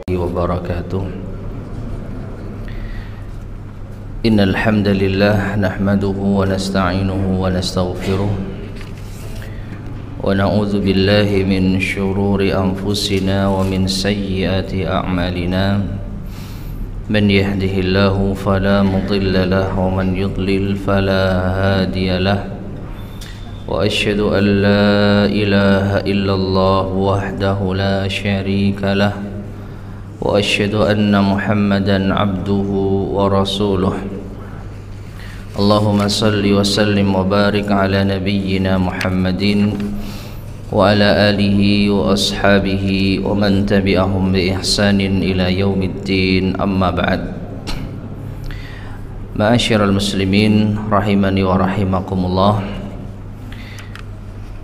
وبركاته. إن الحمد لله نحمده ونستعينه ونستغفره ونعوذ بالله من شرور أنفسنا ومن سيئات أعمالنا. من يهده الله فلا مضل له ومن يضلل فلا هادي له. وأشهد أن لا إله إلا الله وحده لا شريك له. وأشهد أن محمدا عبده ورسوله. اللهم صل وسلم وبارك على نبينا محمد وعلى آله وأصحابه ومن تبعهم بإحسان إلى يوم الدين. أما بعد. Ma'asyiral muslimin rahimani wa rahimakumullah.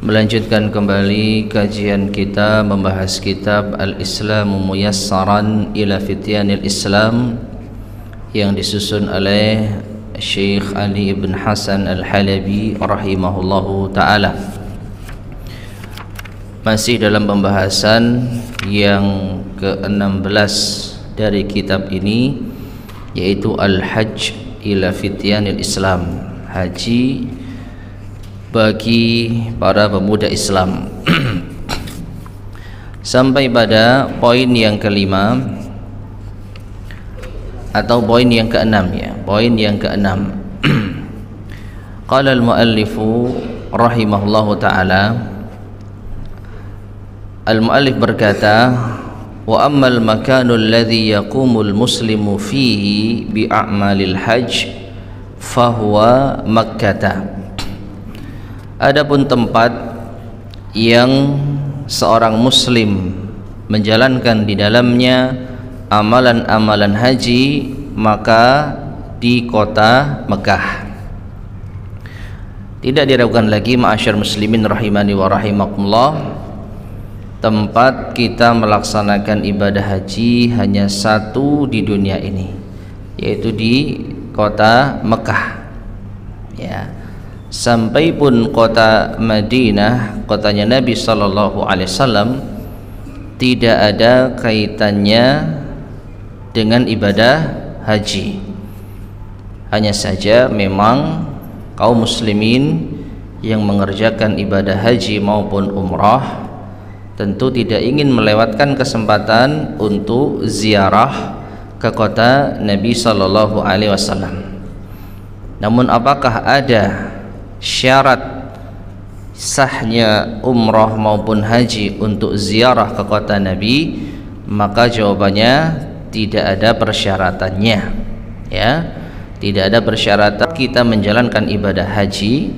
Melanjutkan kembali kajian kita membahas kitab Al-Islamu Muyassaran ila Fityanil Islam yang disusun oleh Syekh Ali ibn Hasan Al-Halabi rahimahullahu ta'ala. Masih dalam pembahasan yang ke-16 dari kitab ini, yaitu Al-Hajj ila Fityanil Islam, haji bagi para pemuda Islam. Sampai pada poin yang kelima atau poin yang keenam, ya, poin yang keenam. Qala al-muallifu rahimahullahu ta'ala, al-muallif berkata, wa ammal makanu alladhi yaqumul muslimu fihi bi'a'malil hajj fahuwa Makkah. Adapun tempat yang seorang muslim menjalankan di dalamnya amalan-amalan haji, maka di kota Mekah. Tidak diragukan lagi, ma'asyar muslimin rahimani wa rahimakumullah, tempat kita melaksanakan ibadah haji hanya satu di dunia ini, yaitu di kota Mekah, ya. Sampai pun kota Madinah, kotanya Nabi Sallallahu Alaihi Wasallam, tidak ada kaitannya dengan ibadah haji. Hanya saja memang kaum muslimin yang mengerjakan ibadah haji maupun umrah tentu tidak ingin melewatkan kesempatan untuk ziarah ke kota Nabi Sallallahu Alaihi Wasallam. Namun apakah ada syarat sahnya umrah maupun haji untuk ziarah ke kota Nabi? Maka jawabannya tidak ada persyaratannya, ya. Tidak ada persyaratan kita menjalankan ibadah haji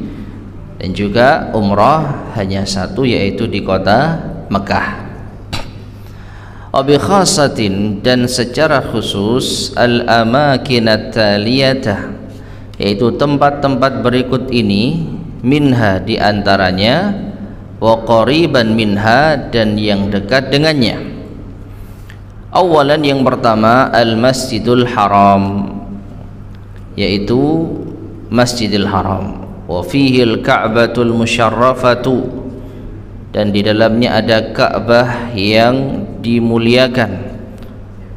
dan juga umrah hanya satu, yaitu di kota Mekah. Wabi khasatin, dan secara khusus, al-amakinat taliyatah, yaitu tempat-tempat berikut ini, minha diantaranya, wa qariban minha, dan yang dekat dengannya. Awalan, yang pertama, al-masjidul haram, yaitu Masjidil Haram, wa fihi al-ka'batul musyarrafatu, dan di dalamnya ada Ka'bah yang dimuliakan,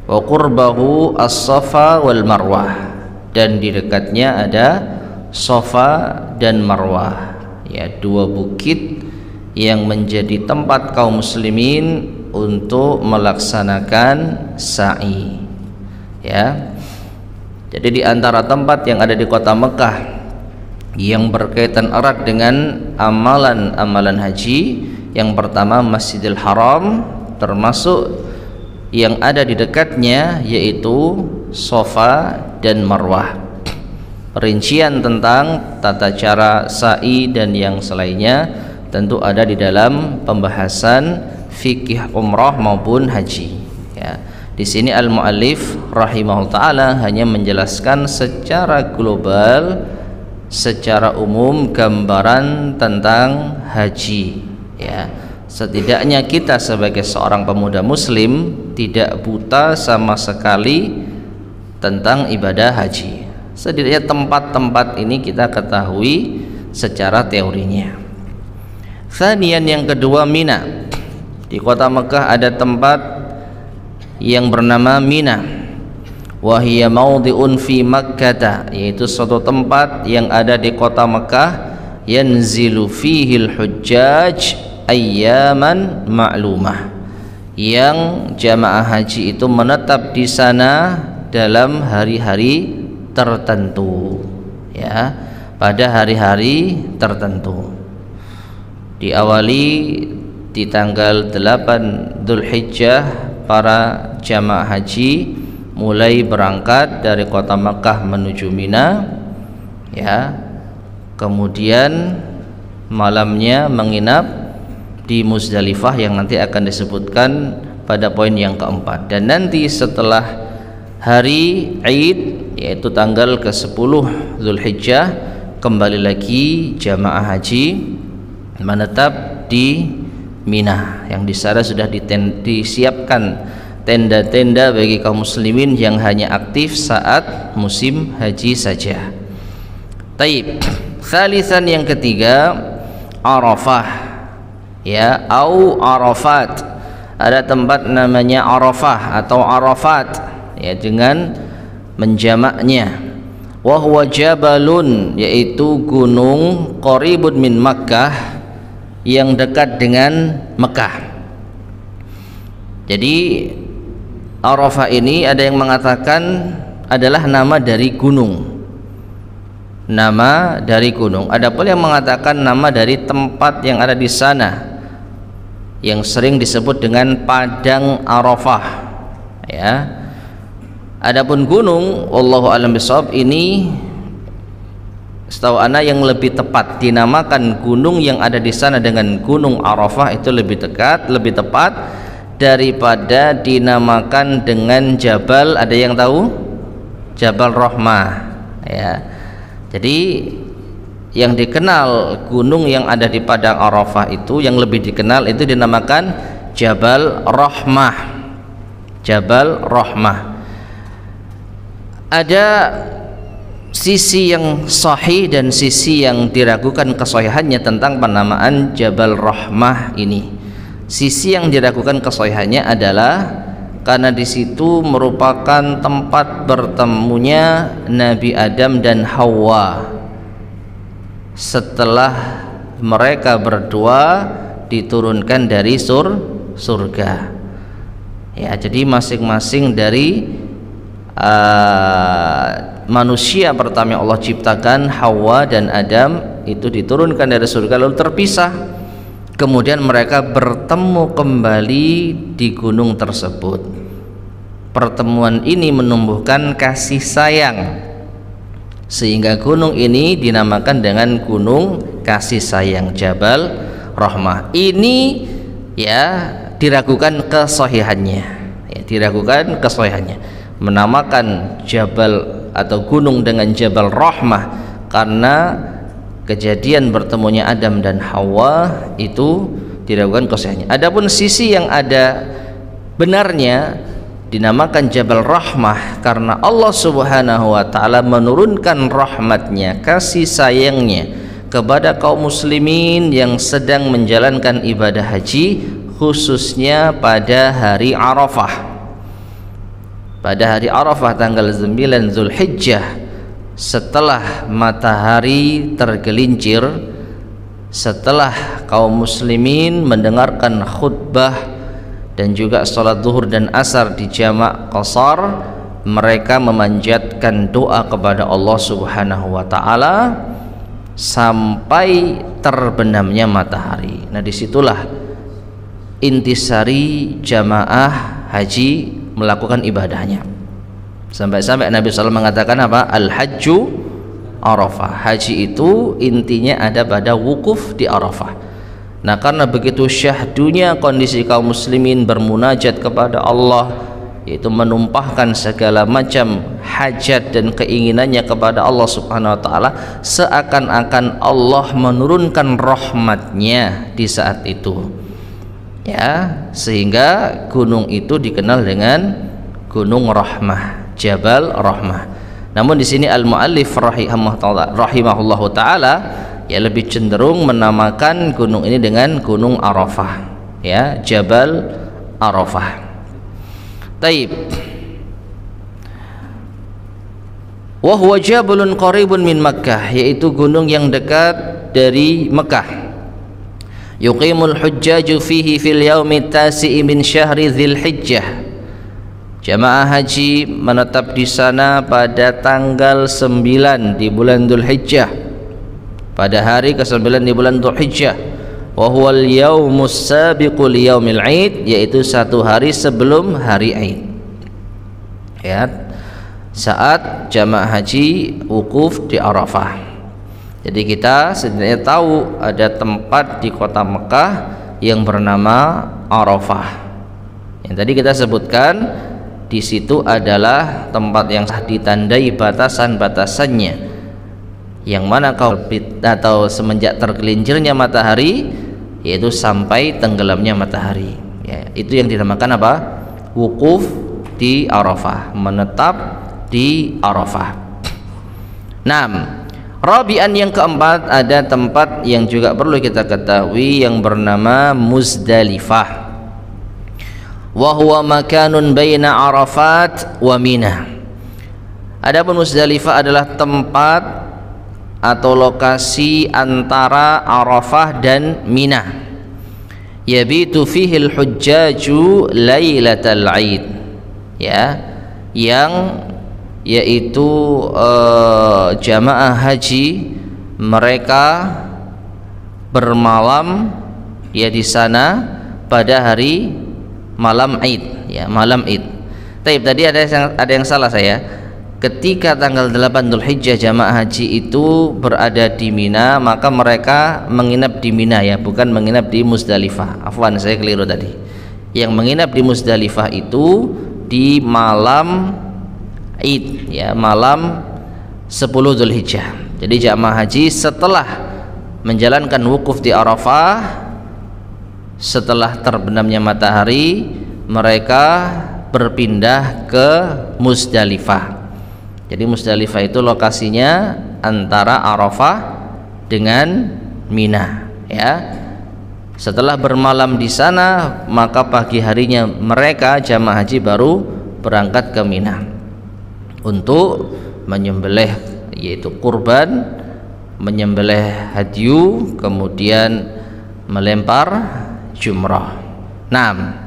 wa qurbahu as-Safa wal Marwah, dan di dekatnya ada Safa dan Marwah, ya, dua bukit yang menjadi tempat kaum muslimin untuk melaksanakan sa'i, ya. Jadi di antara tempat yang ada di kota Mekah yang berkaitan erat dengan amalan-amalan haji, yang pertama Masjidil Haram, termasuk yang ada di dekatnya yaitu Safa dan Marwah. Perincian tentang tata cara sa'i dan yang selainnya tentu ada di dalam pembahasan fikih umrah maupun haji, ya. Di sini al-muallif rahimahullah ta'ala hanya menjelaskan secara global, secara umum, gambaran tentang haji, ya. Setidaknya kita sebagai seorang pemuda muslim tidak buta sama sekali tentang ibadah haji. Setidaknya tempat-tempat ini kita ketahui secara teorinya. Thaniyan, yang kedua, Mina. Di kota Mekah ada tempat yang bernama Mina, wa hiya mawdi'un fi Makkah, yaitu suatu tempat yang ada di kota Mekah, yanzilu fihil hujjaj ayyaman ma'lumah, yang jamaah haji itu menetap di sana dalam hari-hari tertentu, ya, pada hari-hari tertentu. Diawali di tanggal 8 Dzulhijjah, para jamaah haji mulai berangkat dari kota Makkah menuju Mina, ya. Kemudian malamnya menginap di Muzdalifah yang nanti akan disebutkan pada poin yang keempat. Dan nanti setelah hari Id, yaitu tanggal ke-10 Dzulhijjah, kembali lagi jamaah haji menetap di Mina, yang di sana sudah disiapkan tenda-tenda bagi kaum muslimin yang hanya aktif saat musim haji saja. Taib. Thalithan, yang ketiga, Arafah, ya, au Arafat. Ada tempat namanya Arafah atau Arafat, ya, dengan menjamaknya. Wa huwa jabalun, yaitu gunung qaribun min Makkah, yang dekat dengan Mekah. Jadi Arafah ini ada yang mengatakan adalah nama dari gunung, nama dari gunung. Ada pula yang mengatakan nama dari tempat yang ada di sana, yang sering disebut dengan Padang Arafah, ya. Adapun gunung, wallahu a'lam bishawab, ini setahu ana yang lebih tepat dinamakan gunung yang ada di sana dengan gunung Arafah itu lebih dekat, lebih tepat daripada dinamakan dengan Jabal, ada yang tahu? Jabal Rahmah, ya. Jadi yang dikenal gunung yang ada di Padang Arafah itu, yang lebih dikenal itu dinamakan Jabal Rahmah. Jabal Rahmah. Ada sisi yang sahih dan sisi yang diragukan kesahihannya tentang penamaan Jabal Rahmah ini. Sisi yang diragukan kesahihannya adalah karena di situ merupakan tempat bertemunya Nabi Adam dan Hawa setelah mereka berdua diturunkan dari surga. Ya, jadi masing-masing dari manusia pertama yang Allah ciptakan, Hawa dan Adam, itu diturunkan dari surga lalu terpisah. Kemudian mereka bertemu kembali di gunung tersebut. Pertemuan ini menumbuhkan kasih sayang, sehingga gunung ini dinamakan dengan gunung kasih sayang, Jabal Rahmah. Ini, ya, diragukan kesahihannya, ya, diragukan kesahihannya. Menamakan Jabal atau gunung dengan Jabal Rahmah karena kejadian bertemunya Adam dan Hawa itu diragukan kesahihannya. Adapun sisi yang ada benarnya dinamakan Jabal Rahmah karena Allah Subhanahu wa ta'ala menurunkan rahmatnya, kasih sayangnya kepada kaum muslimin yang sedang menjalankan ibadah haji, khususnya pada hari Arafah. Pada hari Arafah tanggal 9 Dzulhijjah, setelah matahari tergelincir, setelah kaum muslimin mendengarkan khutbah dan juga salat zuhur dan asar di jamak qasar, mereka memanjatkan doa kepada Allah Subhanahu wa ta'ala sampai terbenamnya matahari. Nah, disitulah intisari jamaah haji melakukan ibadahnya. Sampai-sampai Nabi SAW mengatakan apa? Al-hajju Arafah. Haji itu intinya ada pada wukuf di Arafah. Nah, karena begitu syahdunya kondisi kaum muslimin bermunajat kepada Allah, yaitu menumpahkan segala macam hajat dan keinginannya kepada Allah Subhanahu wa ta'ala, seakan-akan Allah menurunkan rahmatnya di saat itu, ya, sehingga gunung itu dikenal dengan Gunung Rahmah, Jabal Rahmah. Namun di sini al-muallif rahimahullahu taala ya lebih cenderung menamakan gunung ini dengan Gunung Arafah, ya, Jabal Arafah. Taib. Wa huwa jabalun qaribun min Makkah, yaitu gunung yang dekat dari Mekah. Yuqimul hujjaju fihi fil yaumi tasi'i min syahri Dzulhijjah. Jamaah haji menetap di sana pada tanggal 9 di bulan Dzulhijjah, pada hari ke-9 di bulan Dzulhijjah. Wa huwal yaumus sabiqu li yaumil Id, yaitu satu hari sebelum hari Id. Ya, saat jamaah haji wukuf di Arafah. Jadi kita sebenarnya tahu ada tempat di kota Mekah yang bernama Arafah. Yang tadi kita sebutkan, di situ adalah tempat yang ditandai batasan-batasannya, yang mana atau semenjak tergelincirnya matahari, yaitu sampai tenggelamnya matahari. Ya, itu yang dinamakan apa? Wukuf di Arafah, menetap di Arafah. 6. Rabi'an, yang keempat, ada tempat yang juga perlu kita ketahui yang bernama Muzdalifah. Wa huwa makanun baina Arafat wa Mina. Adapun Muzdalifah adalah tempat atau lokasi antara Arafah dan Mina. Yabitu fihi al-hujjaju lailatal Aid. Ya, yang yaitu jamaah haji mereka bermalam ya di sana pada hari malam Id, ya, malam Id. Taib, tadi ada yang salah saya. Ketika tanggal 8 Dzulhijjah jamaah haji itu berada di Mina, maka mereka menginap di Mina, ya, bukan menginap di Muzdalifah. Afwan, saya keliru tadi. Yang menginap di Muzdalifah itu di malam Id, ya, malam 10 Dzulhijjah. Jadi jamaah haji setelah menjalankan wukuf di Arafah, setelah terbenamnya matahari, mereka berpindah ke Muzdalifah. Jadi Muzdalifah itu lokasinya antara Arafah dengan Mina, ya. Setelah bermalam di sana, maka pagi harinya mereka jamaah haji baru berangkat ke Mina untuk menyembelih, yaitu kurban, menyembelih hadyu, kemudian melempar jumrah. 6.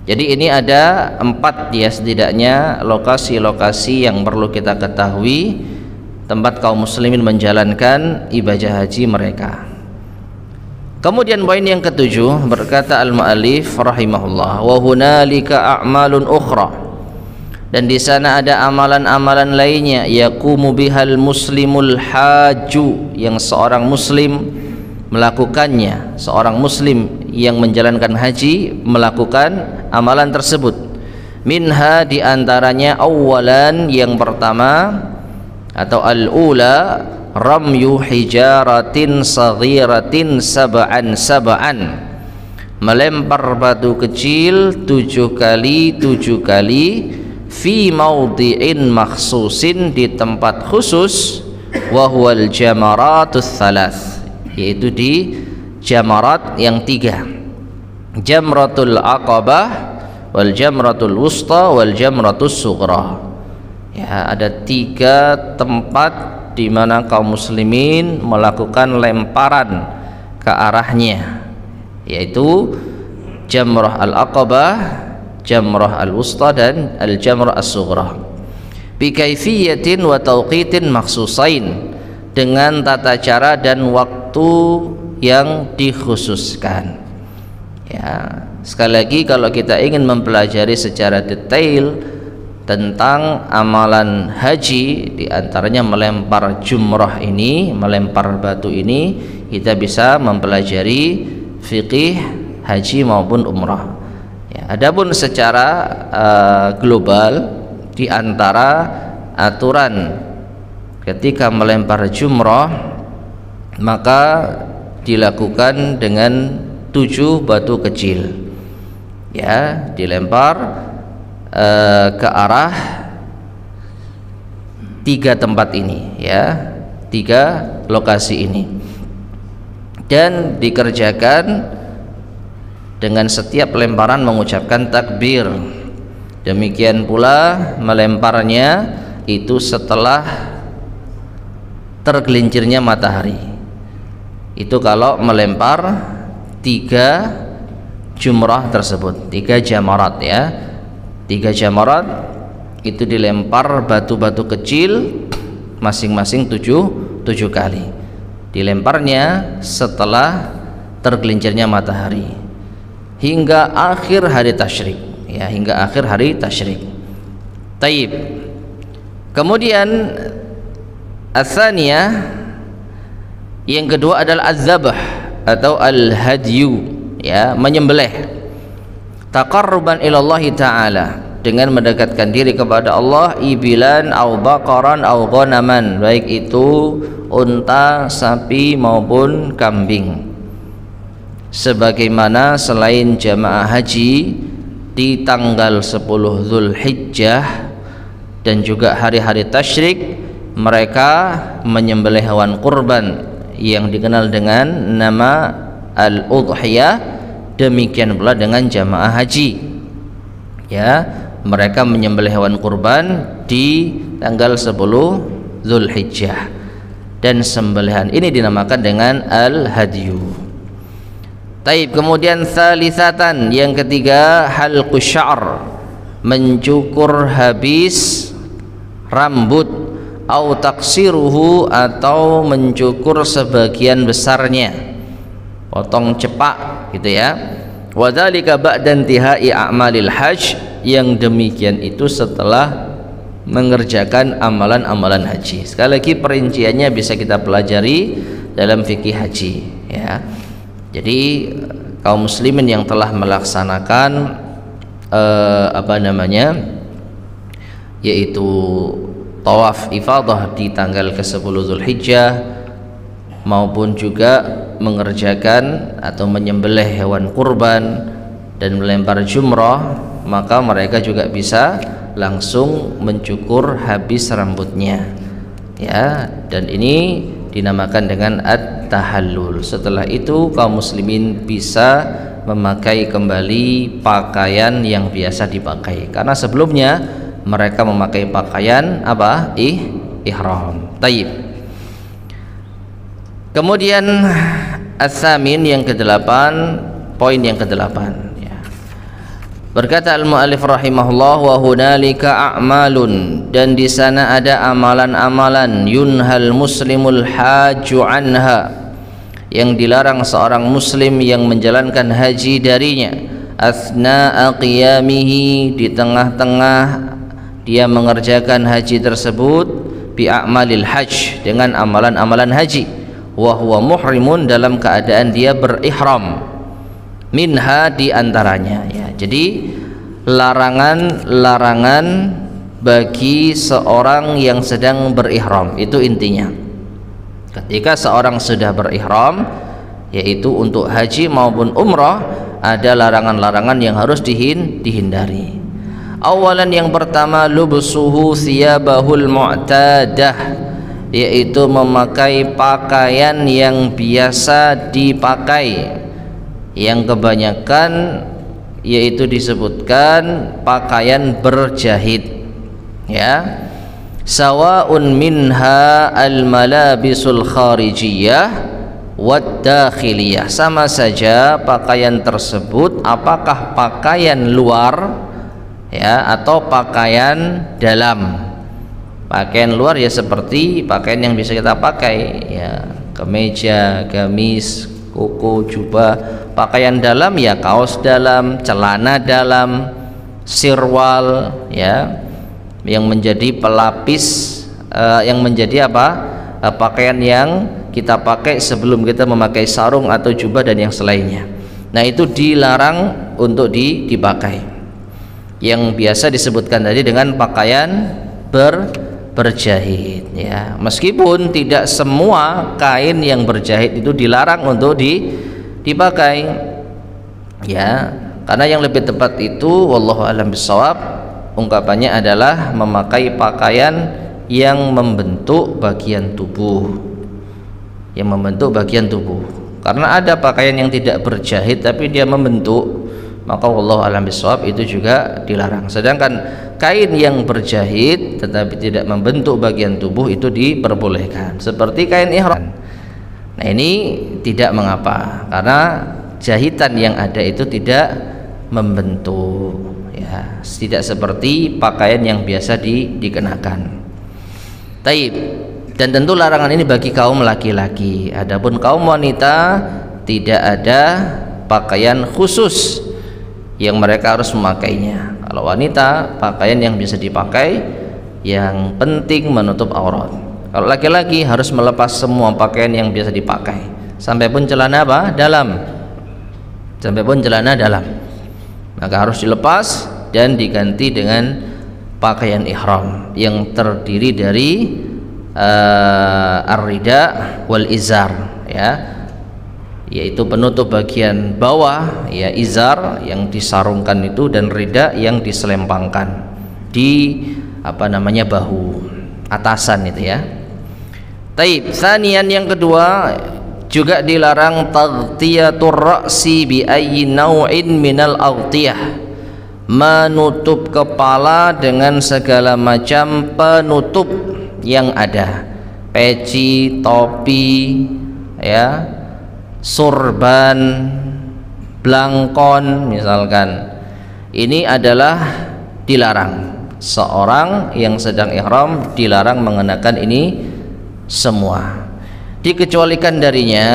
Jadi ini ada 4, ya, setidaknya lokasi-lokasi yang perlu kita ketahui tempat kaum muslimin menjalankan ibadah haji mereka. Kemudian poin yang ke-7, berkata al-mu'allif rahimahullah, wa hunalika a'malun ukhra, dan di sana ada amalan-amalan lainnya, yaqumu bihal muslimul haju, yang seorang muslim melakukannya, seorang muslim yang menjalankan haji melakukan amalan tersebut. Minha, diantaranya, awalan, yang pertama atau al-ula, ramyu hijaratin saghiratin sab'an, melempar batu kecil 7 kali fi maudhi'in makhsusin, di tempat khusus, wa huwal jamaratus thalath, yaitu di jamarat yang 3, jamratul aqabah, wal jamratul wusta, wal jamratus sughra. Ya, ada 3 tempat di mana kaum muslimin melakukan lemparan ke arahnya, yaitu jamrah al-aqabah, jamrah al-wusta, dan al-jamrah as-sughra. Bi kaifiyatin wa tauqitin makhsusain, dengan tata cara dan waktu yang dikhususkan. Ya, sekali lagi, kalau kita ingin mempelajari secara detail tentang amalan haji, diantaranya melempar jumrah ini, melempar batu ini, kita bisa mempelajari fikih haji maupun umrah. Ya, adapun secara global, di antara aturan ketika melempar jumrah, maka dilakukan dengan 7 batu kecil, ya, dilempar ke arah 3 tempat ini, ya, 3 lokasi ini, dan dikerjakan dengan setiap lemparan mengucapkan takbir. Demikian pula melemparnya itu setelah tergelincirnya matahari. Itu kalau melempar 3 jumrah tersebut, 3 jamarat ya. 3 jamarat itu dilempar batu-batu kecil masing-masing 7 kali. Dilemparnya setelah tergelincirnya matahari hingga akhir hari tasyrik ya, hingga akhir hari tasyrik. Taib. Kemudian as-saniyah, yang kedua adalah az-zabh atau al-hadyu ya, menyembelih taqarruban ilallah ta'ala, dengan mendekatkan diri kepada Allah, ibilan au baqaran au ghanaman, baik itu unta, sapi maupun kambing. Sebagaimana selain jamaah haji di tanggal 10 Zulhijjah dan juga hari-hari tasyrik, mereka menyembelih hewan kurban yang dikenal dengan nama al-udhiyah. Demikian pula dengan jamaah haji ya, mereka menyembelih hewan kurban di tanggal 10 Zulhijjah, dan sembelihan ini dinamakan dengan al-hadyu. Taib. Kemudian salisatan, yang ketiga, halqus sya'r, mencukur habis rambut, au taksiruhu, atau mencukur sebagian besarnya, potong cepak gitu ya. Wa dzalika ba'da intihai a'malil hajj, yang demikian itu setelah mengerjakan amalan-amalan haji. Sekali lagi perinciannya bisa kita pelajari dalam fikih haji ya. Jadi kaum muslimin yang telah melaksanakan yaitu tawaf ifadah di tanggal ke-10 Zulhijjah, maupun juga mengerjakan atau menyembelih hewan kurban dan melempar jumrah, maka mereka juga bisa langsung mencukur habis rambutnya ya, dan ini dinamakan dengan at-tahallul. Setelah itu kaum muslimin bisa memakai kembali pakaian yang biasa dipakai, karena sebelumnya mereka memakai pakaian apa? Ihram. Taib. Kemudian as-samin, yang ke-8, poin yang ke-8 ya. Berkata al-mu'allif rahimahullah, wa hunalika a'malun, dan di sana ada amalan-amalan, yunhal muslimul haju anha, yang dilarang seorang muslim yang menjalankan haji darinya, asna'a qiyamihi, di tengah-tengah dia mengerjakan haji tersebut, bi a'malil hajj, dengan amalan-amalan haji, wa huwa muhrimun, dalam keadaan dia berihram, minha, di antaranya ya. Jadi larangan-larangan bagi seorang yang sedang berihram, itu intinya. Ketika seorang sudah berihram, yaitu untuk haji maupun umrah, ada larangan-larangan yang harus dihindari. Awalan, yang pertama, lubsuhu thiyabahul mu'tadah, yaitu memakai pakaian yang biasa dipakai, yang kebanyakan yaitu disebutkan pakaian berjahit ya. Sawa'un minha al-malabisul kharijiyah wad dakhiliyah, sama saja pakaian tersebut apakah pakaian luar ya atau pakaian dalam. Pakaian luar ya seperti pakaian yang bisa kita pakai ya, kemeja, gamis, koko, jubah. Pakaian dalam ya kaos dalam, celana dalam, sirwal ya, yang menjadi pelapis, yang menjadi apa, pakaian yang kita pakai sebelum kita memakai sarung atau jubah dan yang selainnya. Nah itu dilarang untuk dipakai. Yang biasa disebutkan tadi dengan pakaian berjahit ya. Meskipun tidak semua kain yang berjahit itu dilarang untuk dipakai ya, karena yang lebih tepat itu wallahu a'lam bishawab, ungkapannya adalah memakai pakaian yang membentuk bagian tubuh, Karena ada pakaian yang tidak berjahit tapi dia membentuk, maka wallahu a'lam bishawab itu juga dilarang. Sedangkan kain yang berjahit tetapi tidak membentuk bagian tubuh itu diperbolehkan, seperti kain ihram. Nah ini tidak mengapa karena jahitan yang ada itu tidak membentuk, ya, tidak seperti pakaian yang biasa dikenakan. Taib. Dan tentu larangan ini bagi kaum laki-laki. Adapun kaum wanita tidak ada pakaian khusus yang mereka harus memakainya. Kalau wanita pakaian yang bisa dipakai yang penting menutup aurat. Kalau laki-laki harus melepas semua pakaian yang biasa dipakai, sampai pun celana apa? Dalam. Sampai pun celana dalam. Maka harus dilepas dan diganti dengan pakaian ihram yang terdiri dari ar-rida wal izar, ya, yaitu penutup bagian bawah, ya, izar yang disarungkan itu, dan rida yang diselempangkan di bahu atasan itu, ya. Taib. Tsaniyan, yang kedua, juga dilarang taghtiyatur ra'si bi ayyi naw'in minal aghtiyah, menutup kepala dengan segala macam penutup yang ada, peci, topi, ya, sorban, blangkon misalkan. Ini adalah dilarang. Seorang yang sedang ihram dilarang mengenakan ini semua. Dikecualikan darinya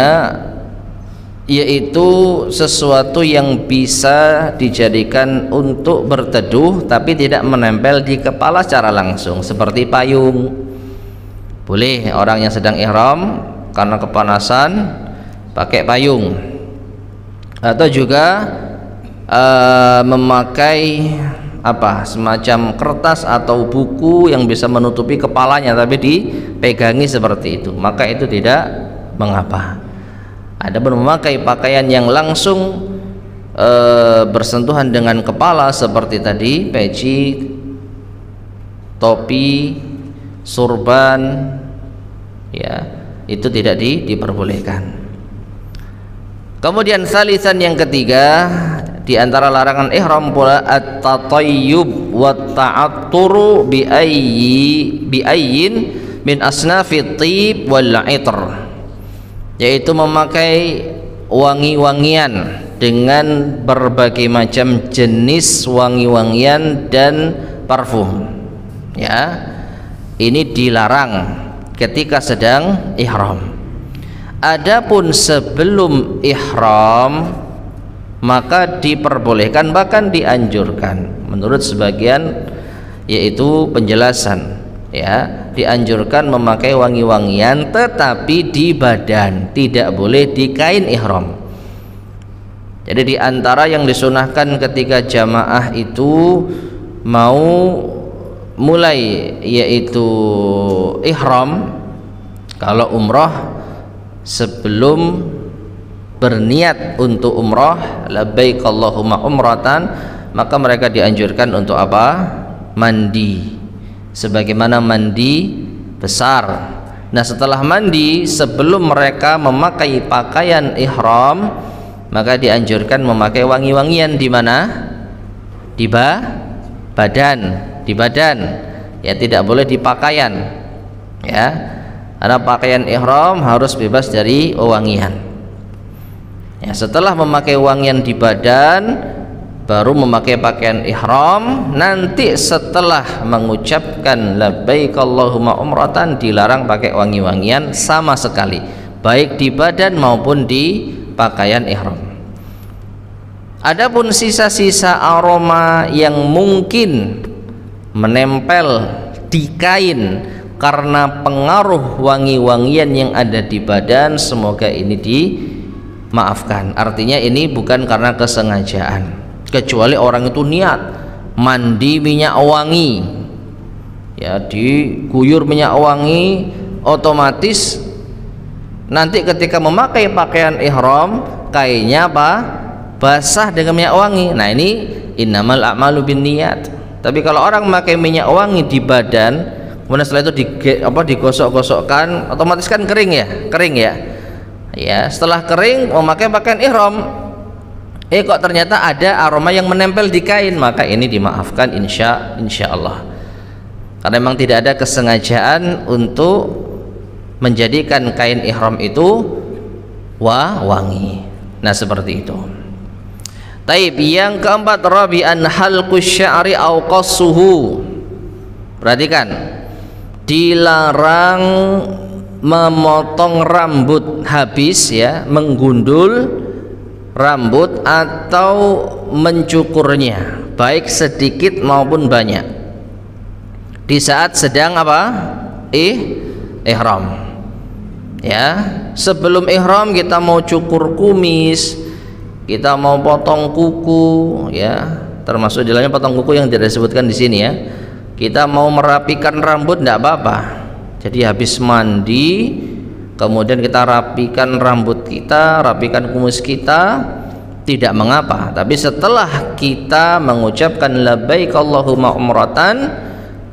yaitu sesuatu yang bisa dijadikan untuk berteduh tapi tidak menempel di kepala secara langsung, seperti payung. Boleh orang yang sedang ihram karena kepanasan pakai payung, atau juga memakai semacam kertas atau buku yang bisa menutupi kepalanya tapi dipegangi seperti itu, maka itu tidak mengapa. Ada memakai pakaian yang langsung bersentuhan dengan kepala seperti tadi, peci, topi, sorban, ya, itu tidak diperbolehkan. Kemudian salisan, yang ketiga, di antara larangan ihram pula at-tatayyub wa ta'atturu bi ayyin min asnafit tib wal 'itr, yaitu memakai wangi-wangian dengan berbagai macam jenis wangi-wangian dan parfum, ya. Ini dilarang ketika sedang ihram. Adapun sebelum ihram maka diperbolehkan, bahkan dianjurkan menurut sebagian, yaitu penjelasan, ya, dianjurkan memakai wangi-wangian tetapi di badan, tidak boleh di kain ihram. Jadi di antara yang disunahkan ketika jamaah itu mau mulai yaitu ihram, kalau umrah, sebelum berniat untuk umrah labbaik Allahumma umratan, maka mereka dianjurkan untuk apa? Mandi, sebagaimana mandi besar. Nah, setelah mandi, sebelum mereka memakai pakaian ihram, maka dianjurkan memakai wangi-wangian. Di mana? Di badan, ya, tidak boleh di pakaian, ya, karena pakaian ihram harus bebas dari wangian. Ya, setelah memakai wangian di badan, baru memakai pakaian ihram. Nanti setelah mengucapkan labbaik Allahumma umratan, dilarang pakai wangi-wangian sama sekali, baik di badan maupun di pakaian ihram. Adapun sisa-sisa aroma yang mungkin menempel di kain karena pengaruh wangi-wangian yang ada di badan, semoga ini dimaafkan. Artinya ini bukan karena kesengajaan, kecuali orang itu niat mandi minyak wangi, ya, diguyur minyak wangi, otomatis nanti ketika memakai pakaian ihram kainnya basah dengan minyak wangi. Nah, ini innamal a'malu binniyat. Tapi kalau orang memakai minyak wangi di badan, kemudian setelah itu digosok-gosokkan, otomatis kan kering ya, ya, setelah kering memakai pakaian ihram, kok ternyata ada aroma yang menempel di kain, maka ini dimaafkan insya Allah, karena memang tidak ada kesengajaan untuk menjadikan kain ihram itu wangi. Nah seperti itu. Taib, yang keempat, rabi'an halqus sya'ri aw qassuhu. Perhatikan, dilarang memotong rambut habis, ya, menggundul rambut atau mencukurnya, baik sedikit maupun banyak, di saat sedang apa? Ihram. Ya, sebelum ihram kita mau cukur kumis, kita mau potong kuku, ya, termasuk di dalamnya potong kuku yang tidak disebutkan di sini, ya. Kita mau merapikan rambut, tidak apa-apa. Jadi habis mandi, kemudian kita rapikan rambut kita, rapikan kumis kita, tidak mengapa. Tapi setelah kita mengucapkan labbaik Allahumma umratan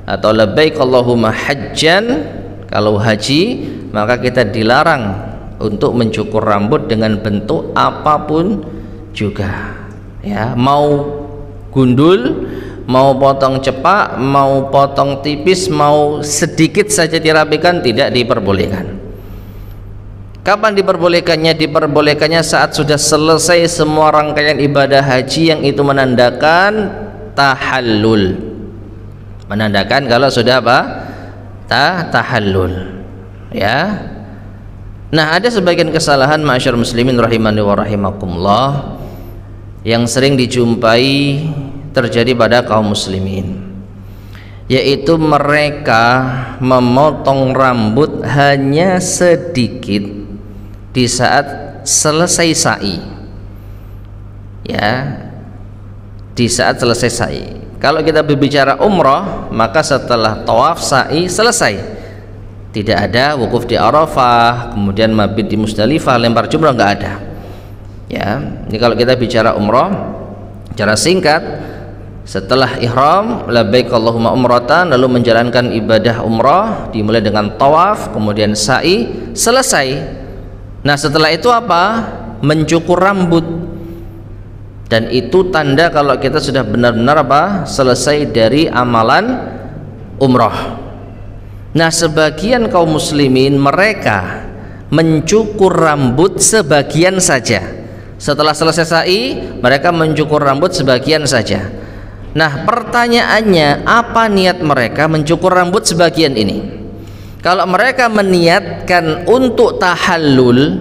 atau labbaik Allahumma hajjan, kalau haji, maka kita dilarang untuk mencukur rambut dengan bentuk apapun juga, ya, mau gundul, mau potong cepak, mau potong tipis, mau sedikit saja dirapikan, tidak diperbolehkan. Kapan diperbolehkannya? Diperbolehkannya saat sudah selesai semua rangkaian ibadah haji, yang itu menandakan tahallul, menandakan kalau sudah apa? Tahallul, ya. Nah, ada sebagian kesalahan ma'asyar muslimin rahimani wa rahimakumullah yang sering dijumpai terjadi pada kaum muslimin, yaitu mereka memotong rambut hanya sedikit di saat selesai sa'i, ya, di saat selesai sa'i. Kalau kita berbicara umrah, maka setelah tawaf sa'i selesai, tidak ada wukuf di Arafah, kemudian mabit di Musdalifah, lempar jumrah, nggak ada, ya. Ini kalau kita bicara umrah secara singkat, setelah ihram labbaik Allahumma umratan, lalu menjalankan ibadah umrah dimulai dengan tawaf, kemudian sa'i, selesai. Nah setelah itu apa? Mencukur rambut, dan itu tanda kalau kita sudah benar-benar apa? Selesai dari amalan umrah. Nah sebagian kaum muslimin mereka mencukur rambut sebagian saja. Setelah selesai sa'i, mereka mencukur rambut sebagian saja. Nah pertanyaannya, apa niat mereka mencukur rambut sebagian ini? Kalau mereka meniatkan untuk tahallul,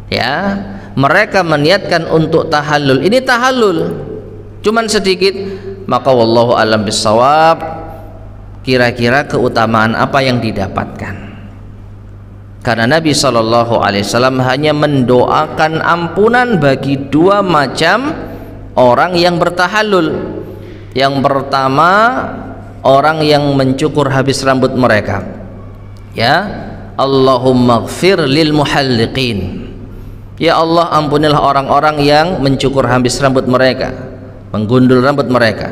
ya, mereka meniatkan untuk tahallul, ini tahallul cuman sedikit, maka wallahu alam bisawab, kira-kira keutamaan apa yang didapatkan? Karena Nabi SAW hanya mendoakan ampunan bagi dua macam orang yang bertahallul. Yang pertama, orang yang mencukur habis rambut mereka, ya, Allahumma gfir lil muhalliqin, ya Allah ampunilah orang-orang yang mencukur habis rambut mereka, menggundul rambut mereka.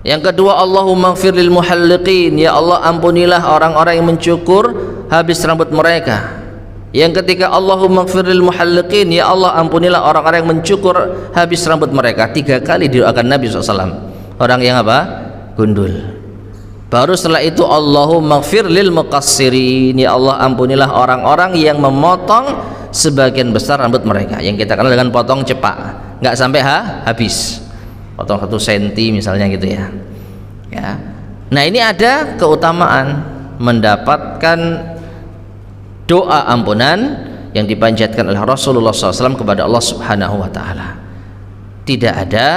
Yang kedua, Allahumma gfir lil muhalliqin, ya Allah ampunilah orang-orang yang mencukur habis rambut mereka. Yang ketiga, Allahumma gfir lil muhalliqin, ya Allah ampunilah orang-orang yang mencukur habis rambut mereka. 3 kali didoakan Nabi SAW orang yang apa? Gundul. Baru setelah itu Allahumma gfir lil muqassirin, ya Allah ampunilah orang-orang yang memotong sebagian besar rambut mereka, yang kita kenal dengan potong cepak, nggak sampai habis, potong 1 senti misalnya gitu, ya. Ya. Nah ini ada keutamaan mendapatkan doa ampunan yang dipanjatkan oleh Rasulullah SAW kepada Allah Subhanahu wa Ta'ala. Tidak ada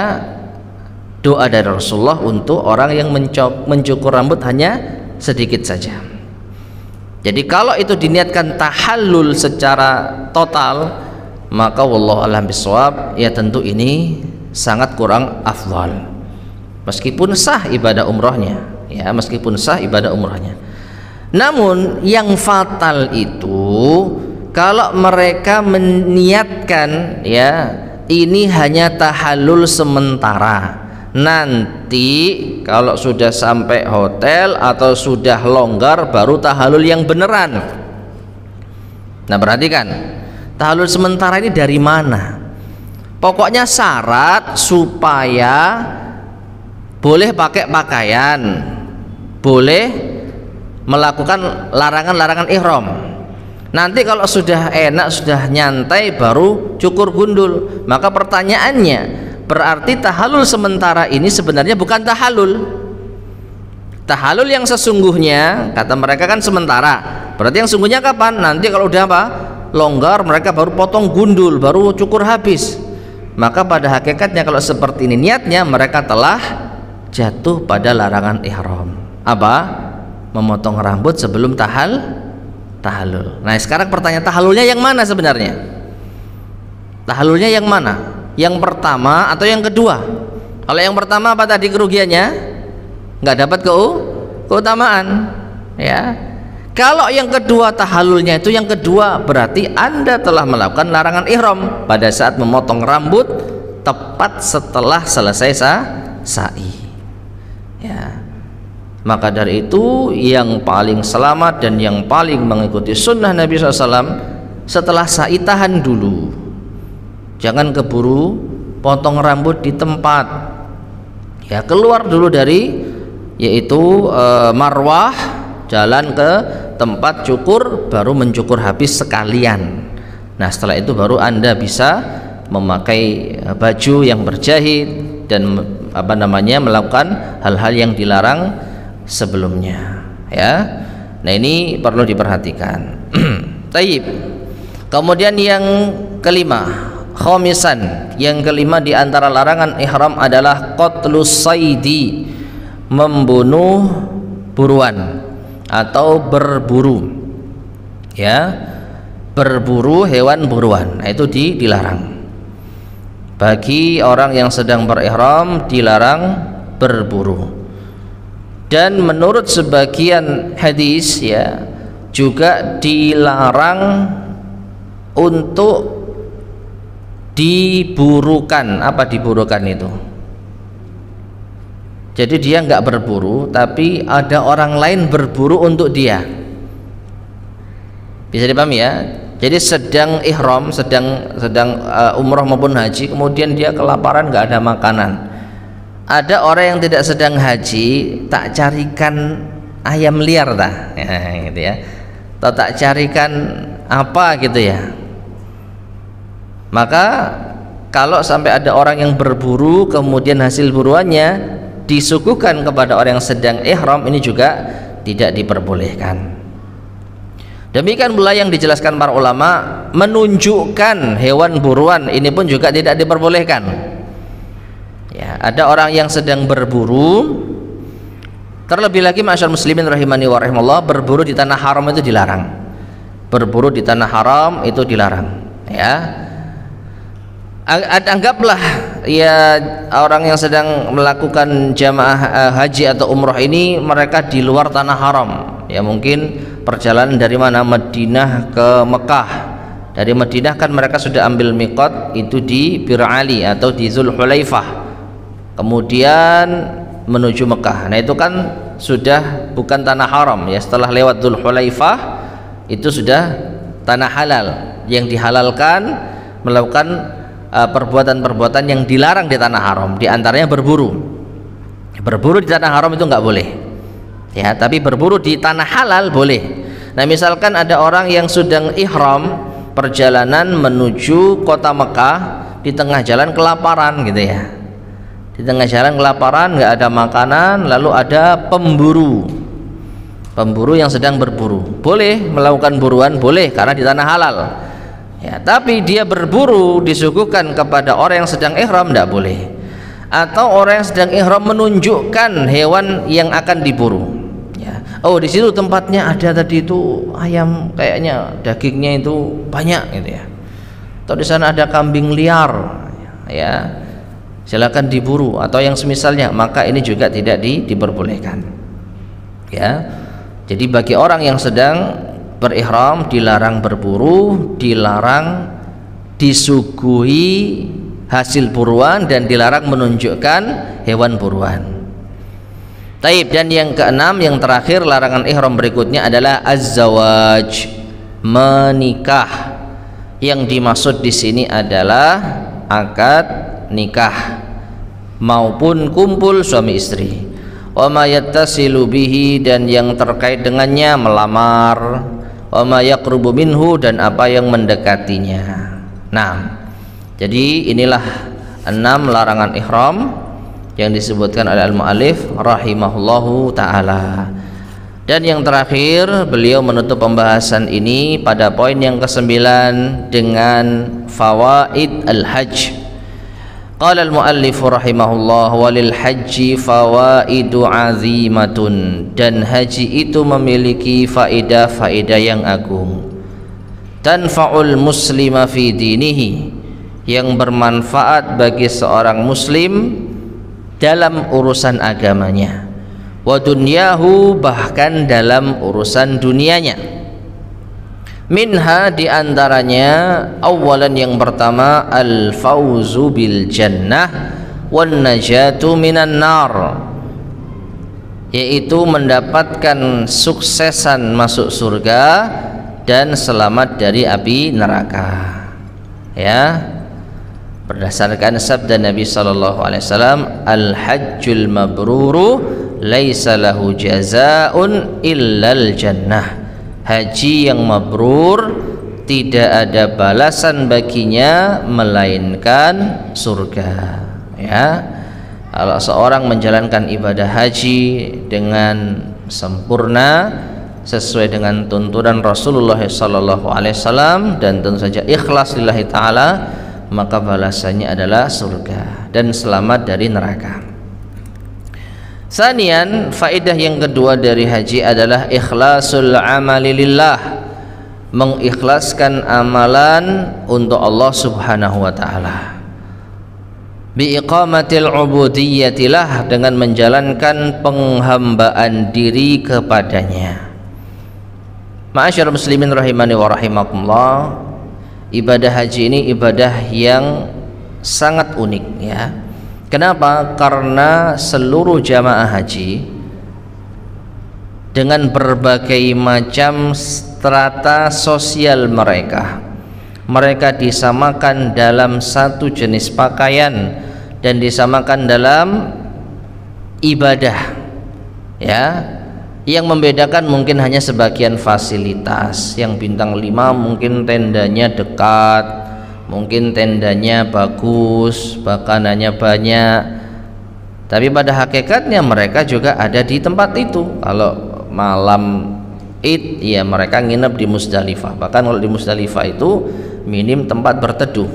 doa dari Rasulullah untuk orang yang mencukur rambut hanya sedikit saja. Jadi kalau itu diniatkan tahallul secara total, maka wallahu a'lam bishawab, ya tentu ini sangat kurang afdal, meskipun sah ibadah umrahnya, ya, meskipun sah ibadah umrahnya. Namun yang fatal itu kalau mereka meniatkan, ya, ini hanya tahallul sementara, nanti kalau sudah sampai hotel atau sudah longgar baru tahallul yang beneran. Nah, perhatikan, tahallul sementara ini dari mana? Pokoknya syarat supaya boleh pakai pakaian, boleh melakukan larangan-larangan ihram. Nanti kalau sudah enak, sudah nyantai, baru cukur gundul. Maka pertanyaannya, berarti tahallul sementara ini sebenarnya bukan tahallul. Tahallul yang sesungguhnya, kata mereka kan sementara. Berarti yang sungguhnya kapan? Nanti kalau udah apa? Longgar, mereka baru potong gundul, baru cukur habis. Maka pada hakikatnya kalau seperti ini niatnya, mereka telah jatuh pada larangan ihram. Apa? Memotong rambut sebelum tahallul. Nah, sekarang pertanyaan, tahallulnya yang mana sebenarnya? Tahallulnya yang mana? Yang pertama atau yang kedua? Kalau yang pertama apa tadi kerugiannya? Nggak dapat keutamaan, ya. Kalau yang kedua tahallulnya itu yang kedua, berarti Anda telah melakukan larangan ihram pada saat memotong rambut tepat setelah selesai sa'i. Ya. Maka dari itu yang paling selamat dan yang paling mengikuti sunnah Nabi SAW, setelah sa'i tahan dulu, jangan keburu potong rambut di tempat, ya. Keluar dulu dari yaitu marwah, jalan ke tempat cukur, baru mencukur habis sekalian. Nah, setelah itu baru Anda bisa memakai baju yang berjahit dan melakukan hal-hal yang dilarang sebelumnya, ya. Nah, ini perlu diperhatikan. Taib. Kemudian yang kelima, khamisan, yang kelima di antara larangan ihram adalah qatlus saidi, membunuh buruan atau berburu, ya, berburu hewan buruan. Nah, itu dilarang. Bagi orang yang sedang berihram dilarang berburu. Dan menurut sebagian hadis, ya, juga dilarang untuk diburukan. Apa diburukan itu? Jadi dia nggak berburu, tapi ada orang lain berburu untuk dia. Bisa dipahami, ya? Jadi sedang ihram, sedang umroh maupun haji, kemudian dia kelaparan, nggak ada makanan. Ada orang yang tidak sedang haji, tak carikan ayam liar dah, ya, gitu ya. Atau tak carikan apa gitu ya. Maka kalau sampai ada orang yang berburu, kemudian hasil buruannya disuguhkan kepada orang yang sedang ihram, ini juga tidak diperbolehkan. Demikian pula yang dijelaskan para ulama, menunjukkan hewan buruan ini pun juga tidak diperbolehkan. Ya, ada orang yang sedang berburu, terlebih lagi masyarakat muslimin rahimani wa rahimallah, berburu di tanah haram itu dilarang. Berburu di tanah haram itu dilarang, ya. Anggaplah, ya, orang yang sedang melakukan jamaah haji atau umroh ini mereka di luar tanah haram, ya, mungkin perjalanan dari mana, Madinah ke Mekah. Dari Madinah kan mereka sudah ambil miqat itu di Bir Ali atau di Zulhulaifah, kemudian menuju Mekah. Nah, itu kan sudah bukan tanah haram, ya. Setelah lewat Zulhulaifah itu sudah tanah halal, yang dihalalkan melakukan perbuatan-perbuatan yang dilarang di tanah haram, diantaranya berburu. Berburu di tanah haram itu nggak boleh, ya, tapi berburu di tanah halal boleh. Nah, misalkan ada orang yang sedang ihram perjalanan menuju kota Mekah, di tengah jalan kelaparan gitu, ya. Di tengah jalan kelaparan, nggak ada makanan, lalu ada pemburu yang sedang berburu. Boleh melakukan buruan, boleh, karena di tanah halal. Ya, tapi dia berburu disuguhkan kepada orang yang sedang ihram, tidak boleh. Atau orang yang sedang ihram menunjukkan hewan yang akan diburu, ya. Oh, di situ tempatnya ada tadi itu ayam, kayaknya dagingnya itu banyak gitu, ya. Atau di sana ada kambing liar, ya, silakan diburu atau yang semisalnya. Maka ini juga tidak diperbolehkan, ya. Jadi bagi orang yang sedang berihram dilarang berburu, dilarang disuguhi hasil buruan, dan dilarang menunjukkan hewan buruan. Taib. Dan yang keenam, yang terakhir, larangan ihram berikutnya adalah az-zawaj, menikah. Yang dimaksud di sini adalah akad nikah maupun kumpul suami istri. Wa ma yattasilu bihi, dan yang terkait dengannya melamar. Wa ma yaqrubu minhu, dan apa yang mendekatinya. Nah, jadi inilah 6 larangan ihram yang disebutkan oleh al-mu'allif rahimahullahu ta'ala. Dan yang terakhir, beliau menutup pembahasan ini pada poin yang ke-9 dengan fawaid al-hajj. Qala al-mu'allif rahimahullah, walil hajji fawaidu azimatun, dan haji itu memiliki faedah-faedah yang agung. Tanfa'ul muslima fi dinihi, yang bermanfaat bagi seorang muslim dalam urusan agamanya, wa dunyahu, bahkan dalam urusan dunianya. Minha, diantaranya, awalan yang pertama, al fauzu bil jannah wan najatu minan nar, yaitu mendapatkan suksesan masuk surga dan selamat dari api neraka. Ya, berdasarkan sabda Nabi sallallahu alaihi wasallam, al hajjul mabruru laisa lahu jazaa'un illal jannah. Haji yang mabrur tidak ada balasan baginya melainkan surga. Ya, kalau seorang menjalankan ibadah haji dengan sempurna sesuai dengan tuntunan Rasulullah sallallahu alaihi wasallam dan tentu saja ikhlas lillahi taala, maka balasannya adalah surga dan selamat dari neraka. Sanian, faedah yang kedua dari haji adalah ikhlasul amali lillah, mengikhlaskan amalan untuk Allah Subhanahu wa taala. Bi iqamatil ubudiyyatilah, dengan menjalankan penghambaan diri kepadanya. Ma'asyiral muslimin rahimani wa rahimakumullah, ibadah haji ini ibadah yang sangat unik, ya. Kenapa? Karena seluruh jamaah haji dengan berbagai macam strata sosial mereka disamakan dalam satu jenis pakaian dan disamakan dalam ibadah, ya. Yang membedakan mungkin hanya sebagian fasilitas. Yang bintang 5 mungkin tendanya dekat, mungkin tendanya bagus, makanannya banyak, tapi pada hakikatnya mereka juga ada di tempat itu. Kalau malam Id, ya mereka nginep di Musdalifah. Bahkan kalau di Musdalifah itu minim tempat berteduh.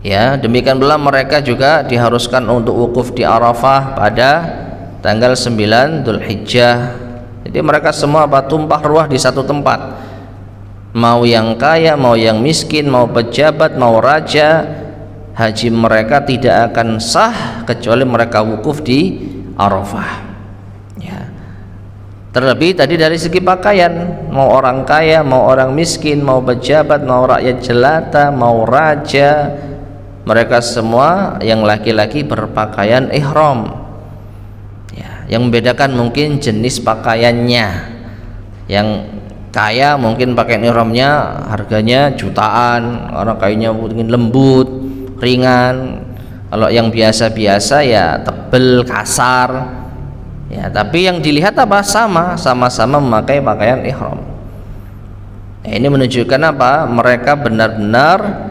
Ya, demikian pula mereka juga diharuskan untuk wukuf di Arafah pada tanggal 9 Dzulhijjah. Jadi mereka semua tumpah ruah di satu tempat. Mau yang kaya, mau yang miskin, mau pejabat, mau raja, haji mereka tidak akan sah kecuali mereka wukuf di Arafah. Ya. Terlebih tadi dari segi pakaian, mau orang kaya, mau orang miskin, mau pejabat, mau rakyat jelata, mau raja, mereka semua yang laki-laki berpakaian ihram. Ya, yang membedakan mungkin jenis pakaiannya. Yang kaya mungkin pakaian ihramnya harganya jutaan, orang kayaknya mungkin lembut, ringan. Kalau yang biasa-biasa ya tebel, kasar. Ya, tapi yang dilihat apa? Sama-sama memakai pakaian ihram. Nah, ini menunjukkan apa? Mereka benar-benar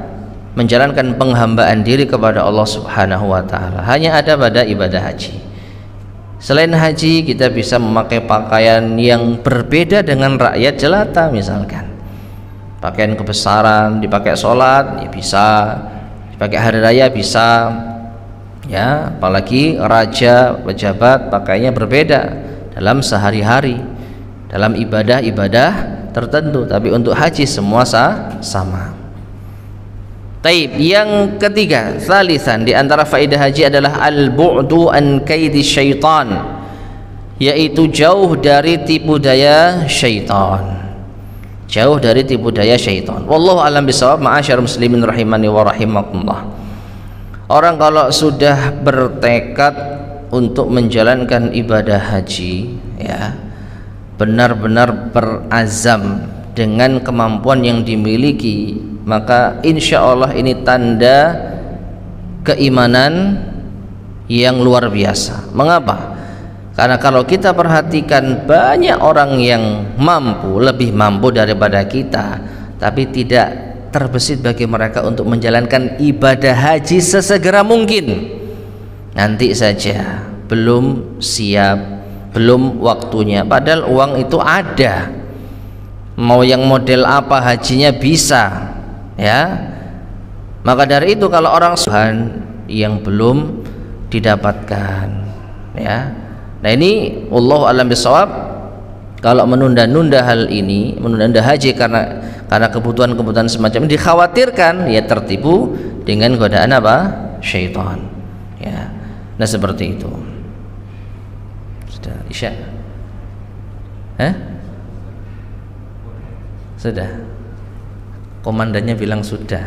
menjalankan penghambaan diri kepada Allah Subhanahu wa taala. Hanya ada pada ibadah haji. Selain haji, kita bisa memakai pakaian yang berbeda dengan rakyat jelata, misalkan pakaian kebesaran dipakai sholat, ya bisa, dipakai hari raya bisa, ya. Apalagi raja, pejabat pakainya berbeda dalam sehari-hari, dalam ibadah-ibadah tertentu. Tapi untuk haji semua sama. Taib, yang ketiga, salisan, di antara faedah haji adalah al-bu'du an kaidi syaitan, yaitu jauh dari tipu daya syaitan. Jauh dari tipu daya syaitan. Wallahu a'lam bishawab. Ma'asyar muslimin rahimani wa rahimakumullah. Orang kalau sudah bertekad untuk menjalankan ibadah haji, ya, benar-benar berazam dengan kemampuan yang dimiliki, maka insya Allah ini tanda keimanan yang luar biasa. Mengapa? Karena kalau kita perhatikan banyak orang yang mampu, lebih mampu daripada kita, tapi tidak terbesit bagi mereka untuk menjalankan ibadah haji sesegera mungkin. Nanti saja, belum siap, belum waktunya. Padahal uang itu ada, mau yang model apa hajinya bisa, ya. Maka dari itu kalau orang Tuhan yang belum didapatkan, ya. Nah ini wallahu a'lam bishawab, kalau menunda-nunda hal ini, menunda haji karena kebutuhan-kebutuhan semacam ini, dikhawatirkan ya tertipu dengan godaan apa? Syaitan, ya. Nah seperti itu. Sudah Isya? Sudah. Komandannya bilang sudah.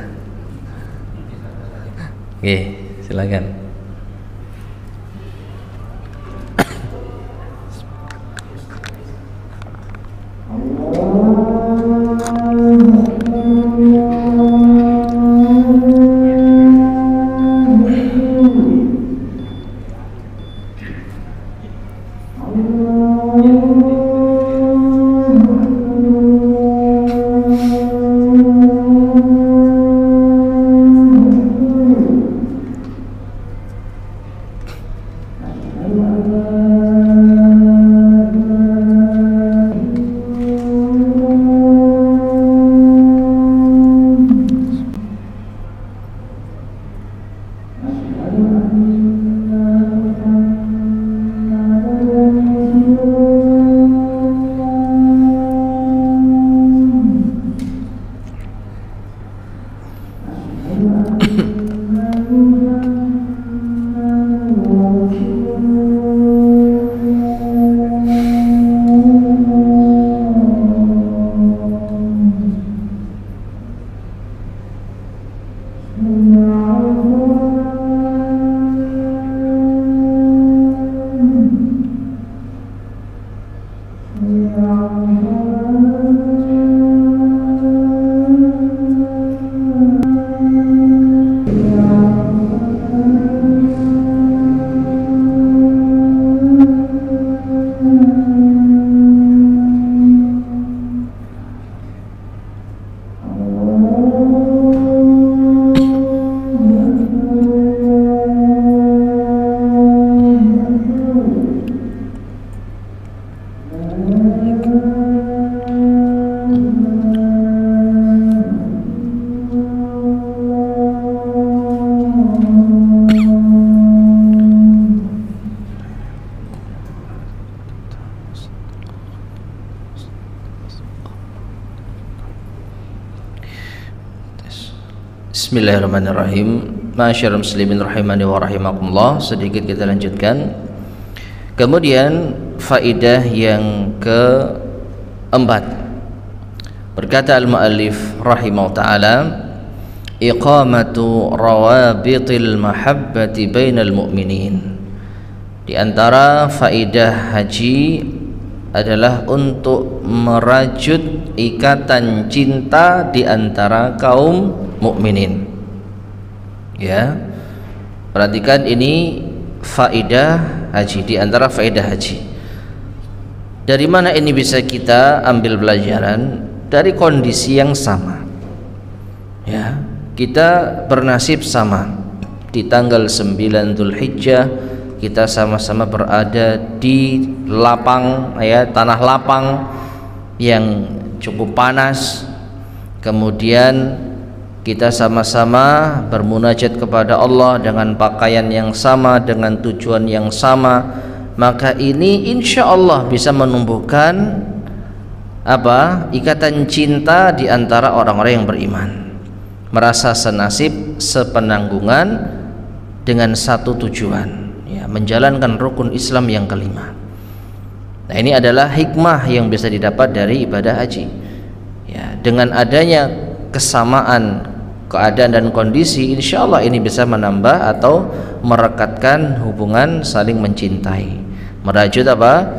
Oke, silakan. Bismillahirrahmanirrahim. Masyarul muslimin rahimani wa rahimakumullah. Sedikit kita lanjutkan. Kemudian faidah yang keempat, berkata al-muallif rahimahullah ta'ala, iqamatu rawabitil mahabbati bainal mu'minin. Di antara faidah haji adalah untuk merajut ikatan cinta di antara kaum mukminin. Ya, perhatikan ini faidah haji, di antara faidah haji. Dari mana ini bisa kita ambil pelajaran? Dari kondisi yang sama. Ya, kita bernasib sama. Di tanggal 9 Dzulhijjah kita sama-sama berada di lapang, ya, tanah lapang yang cukup panas. Kemudian kita sama-sama bermunajat kepada Allah dengan pakaian yang sama, dengan tujuan yang sama. Maka ini insya Allah bisa menumbuhkan apa? Ikatan cinta di antara orang-orang yang beriman, merasa senasib, sepenanggungan dengan satu tujuan, ya, menjalankan rukun Islam yang kelima. Nah ini adalah hikmah yang bisa didapat dari ibadah haji, ya, dengan adanya kesamaan keadaan dan kondisi, insya Allah ini bisa menambah atau merekatkan hubungan saling mencintai, merajut apa?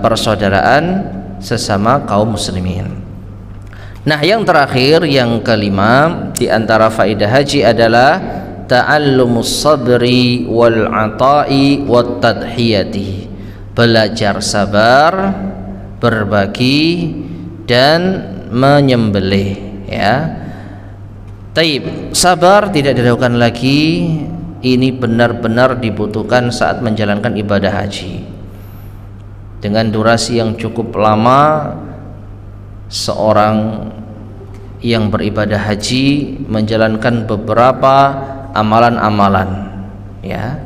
Persaudaraan sesama kaum muslimin. Nah, yang terakhir, yang kelima di antara faedah haji adalah ta'allumus sabri wal ata'i wat tadhiyati. Belajar sabar, berbagi dan menyembelih, ya. Taib, sabar tidak diragukan lagi, ini benar-benar dibutuhkan saat menjalankan ibadah haji. Dengan durasi yang cukup lama, seorang yang beribadah haji menjalankan beberapa amalan-amalan, ya,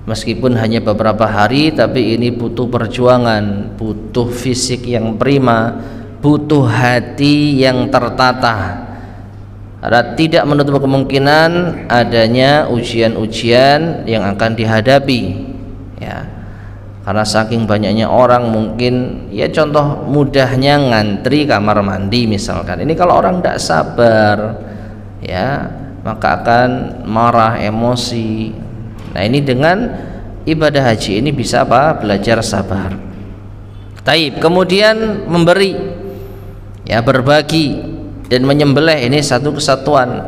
meskipun hanya beberapa hari, tapi ini butuh perjuangan, butuh fisik yang prima, butuh hati yang tertata. Ada tidak menutup kemungkinan adanya ujian-ujian yang akan dihadapi, ya. Karena saking banyaknya orang, mungkin ya contoh mudahnya ngantri kamar mandi misalkan. Ini kalau orang tidak sabar, ya, maka akan marah, emosi. Nah, ini dengan ibadah haji ini bisa apa? Belajar sabar. Taib, kemudian memberi, ya, berbagi dan menyembelih, ini satu kesatuan.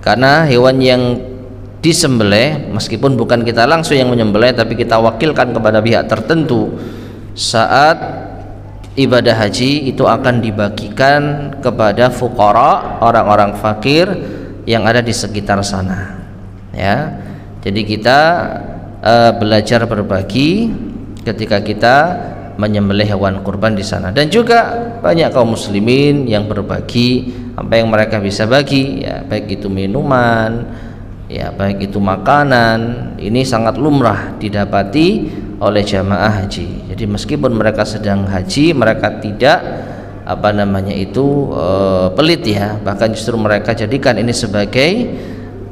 Karena hewan yang disembelih, meskipun bukan kita langsung yang menyembelih, tapi kita wakilkan kepada pihak tertentu, saat ibadah haji itu akan dibagikan kepada fuqara, orang-orang fakir yang ada di sekitar sana, ya. Jadi kita belajar berbagi ketika kita menyembelih hewan kurban di sana. Dan juga banyak kaum muslimin yang berbagi apa yang mereka bisa bagi, ya, baik itu minuman, ya, baik itu makanan. Ini sangat lumrah didapati oleh jamaah haji. Jadi meskipun mereka sedang haji, mereka tidak pelit, ya, bahkan justru mereka jadikan ini sebagai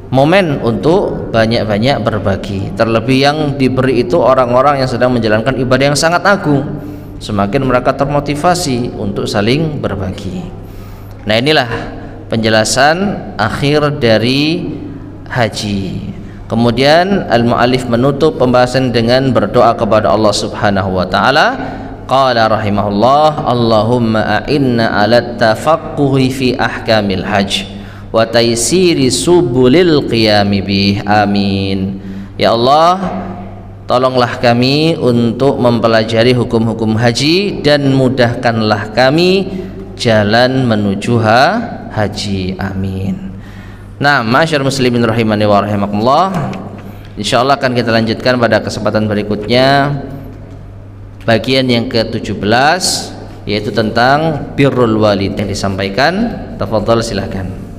momen untuk banyak-banyak berbagi. Terlebih yang diberi itu orang-orang yang sedang menjalankan ibadah yang sangat agung, semakin mereka termotivasi untuk saling berbagi. Nah, inilah penjelasan akhir dari haji. Kemudian al-mu'allif menutup pembahasan dengan berdoa kepada Allah Subhanahu wa taala. Qala rahimahullah, Allahumma a'inna 'ala tafaqquhi fi ahkamil hajj wa taysiri subulil qiyami bih. Amin. Ya Allah, tolonglah kami untuk mempelajari hukum-hukum haji dan mudahkanlah kami jalan menuju haji. Amin. Nah, masyarakat muslimin rahimani wa rahimakumullah, insyaallah akan kita lanjutkan pada kesempatan berikutnya bagian yang ke-17, yaitu tentang birrul walid yang disampaikan. Tafadhal, silakan.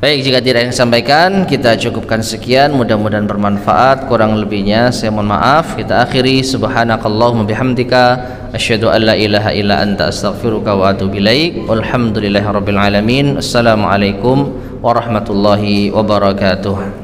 Baik, jika tidak yang disampaikan, kita cukupkan sekian. Mudah-mudahan bermanfaat. Kurang lebihnya saya mohon maaf. Kita akhiri. Subhanakallahumma bihamdika asyhadu an la ilaha illa anta astaghfiruka wa atubu ilaik. Walhamdulillahirabbil alamin. Assalamualaikum warahmatullahi wabarakatuh.